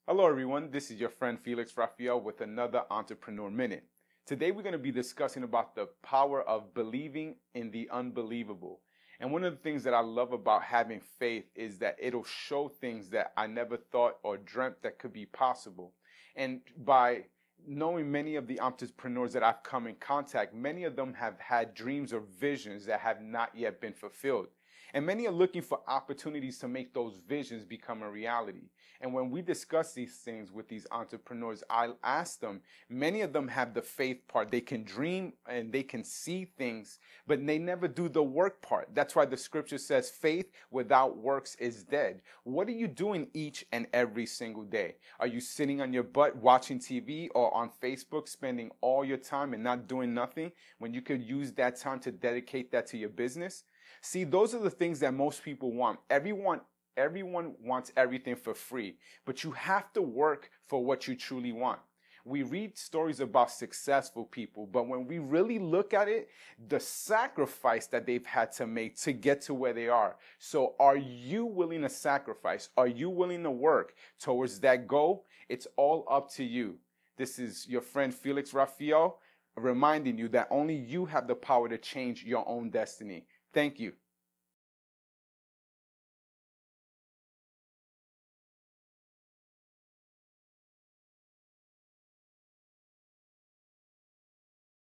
Hello everyone, this is your friend Felix Raphael with another Entrepreneur Minute. Today we're going to be discussing about the power of believing in the unbelievable. And one of the things that I love about having faith is that it'll show things that I never thought or dreamt that could be possible. And by knowing many of the entrepreneurs that I've come in contact, many of them have had dreams or visions that have not yet been fulfilled. And many are looking for opportunities to make those visions become a reality. And when we discuss these things with these entrepreneurs, I'll ask them, many of them have the faith part. They can dream and they can see things, but they never do the work part. That's why the scripture says faith without works is dead. What are you doing each and every single day? Are you sitting on your butt watching TV or on Facebook spending all your time and not doing nothing when you could use that time to dedicate that to your business? See, those are the things that most people want. Everyone wants everything for free, but you have to work for what you truly want. We read stories about successful people, but when we really look at it, the sacrifice that they've had to make to get to where they are. So are you willing to sacrifice? Are you willing to work towards that goal? It's all up to you. This is your friend Felix Raphael reminding you that only you have the power to change your own destiny. Thank you.